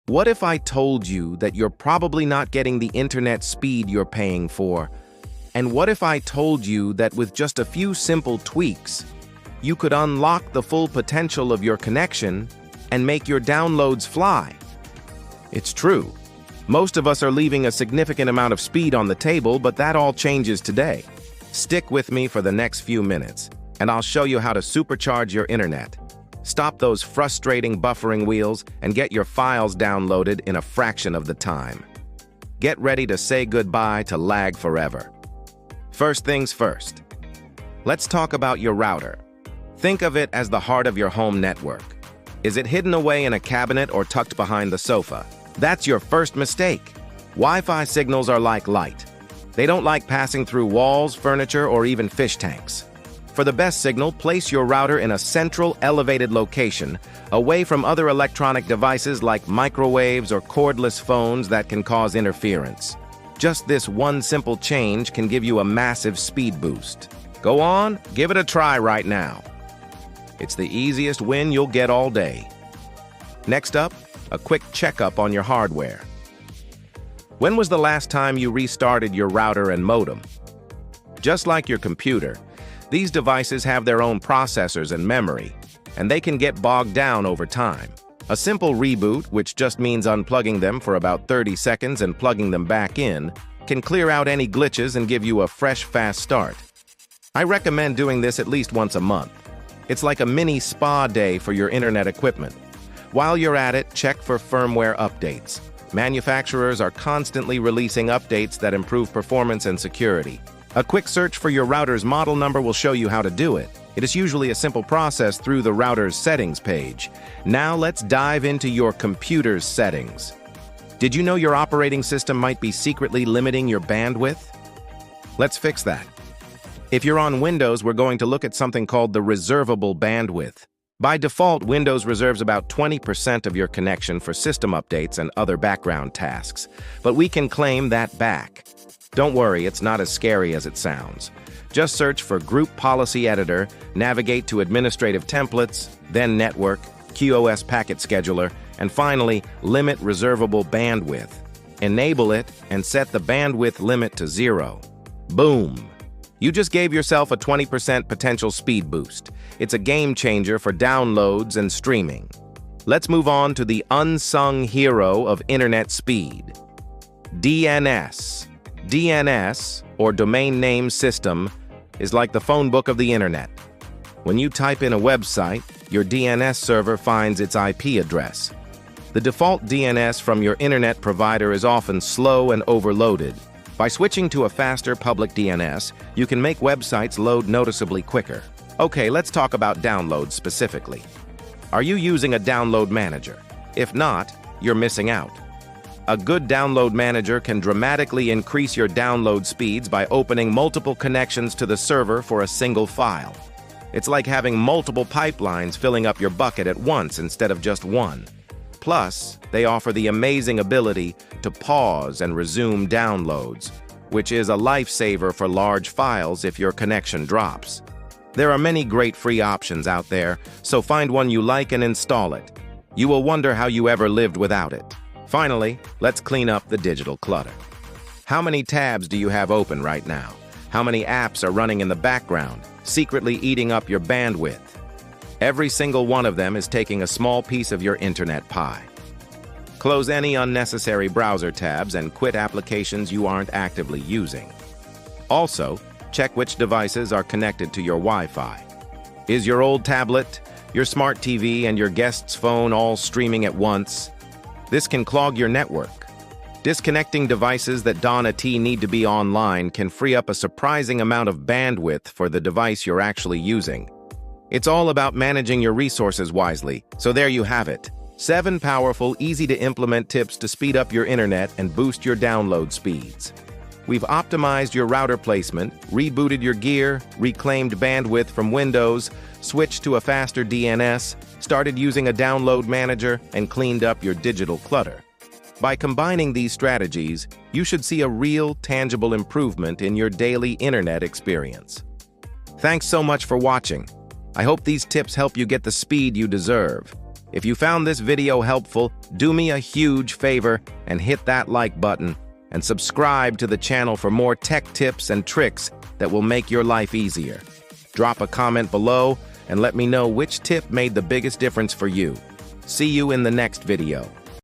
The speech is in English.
What if I told you that you're probably not getting the internet speed you're paying for? And what if I told you that with just a few simple tweaks, you could unlock the full potential of your connection and make your downloads fly? It's true. Most of us are leaving a significant amount of speed on the table, but that all changes today. Stick with me for the next few minutes, and I'll show you how to supercharge your internet. Stop those frustrating buffering wheels and get your files downloaded in a fraction of the time. Get ready to say goodbye to lag forever. First things first. Let's talk about your router. Think of it as the heart of your home network. Is it hidden away in a cabinet or tucked behind the sofa? That's your first mistake. Wi-Fi signals are like light. They don't like passing through walls, furniture, or even fish tanks. For the best signal, place your router in a central, elevated location, away from other electronic devices like microwaves or cordless phones that can cause interference. Just this one simple change can give you a massive speed boost. Go on, give it a try right now. It's the easiest win you'll get all day. Next up, a quick checkup on your hardware. When was the last time you restarted your router and modem? Just like your computer, these devices have their own processors and memory, and they can get bogged down over time. A simple reboot, which just means unplugging them for about 30 seconds and plugging them back in, can clear out any glitches and give you a fresh, fast start. I recommend doing this at least once a month. It's like a mini spa day for your internet equipment. While you're at it, check for firmware updates. Manufacturers are constantly releasing updates that improve performance and security. A quick search for your router's model number will show you how to do it. It is usually a simple process through the router's settings page. Now let's dive into your computer's settings. Did you know your operating system might be secretly limiting your bandwidth? Let's fix that. If you're on Windows, we're going to look at something called the reservable bandwidth. By default, Windows reserves about 20% of your connection for system updates and other background tasks, but we can claim that back. Don't worry, it's not as scary as it sounds. Just search for Group Policy Editor, navigate to Administrative Templates, then Network, QoS Packet Scheduler, and finally, Limit Reservable Bandwidth. Enable it and set the bandwidth limit to 0. Boom! You just gave yourself a 20% potential speed boost. It's a game changer for downloads and streaming. Let's move on to the unsung hero of internet speed. DNS. DNS, or Domain Name System, is like the phone book of the internet. When you type in a website, your DNS server finds its IP address. The default DNS from your internet provider is often slow and overloaded. By switching to a faster public DNS, you can make websites load noticeably quicker. Okay, let's talk about downloads specifically. Are you using a download manager? If not, you're missing out. A good download manager can dramatically increase your download speeds by opening multiple connections to the server for a single file. It's like having multiple pipelines filling up your bucket at once instead of just one. Plus, they offer the amazing ability to pause and resume downloads, which is a lifesaver for large files if your connection drops. There are many great free options out there, so find one you like and install it. You will wonder how you ever lived without it. Finally, let's clean up the digital clutter. How many tabs do you have open right now? How many apps are running in the background, secretly eating up your bandwidth? Every single one of them is taking a small piece of your internet pie. Close any unnecessary browser tabs and quit applications you aren't actively using. Also, check which devices are connected to your Wi-Fi. Is your old tablet, your smart TV, and your guest's phone all streaming at once? This can clog your network. Disconnecting devices that don a T need to be online can free up a surprising amount of bandwidth for the device you're actually using. It's all about managing your resources wisely, so there you have it. 7 powerful, easy-to-implement tips to speed up your internet and boost your download speeds. We've optimized your router placement, rebooted your gear, reclaimed bandwidth from Windows, switched to a faster DNS, started using a download manager, and cleaned up your digital clutter. By combining these strategies, you should see a real, tangible improvement in your daily internet experience. Thanks so much for watching. I hope these tips help you get the speed you deserve. If you found this video helpful, do me a huge favor and hit that like button and subscribe to the channel for more tech tips and tricks that will make your life easier. Drop a comment below and let me know which tip made the biggest difference for you. See you in the next video.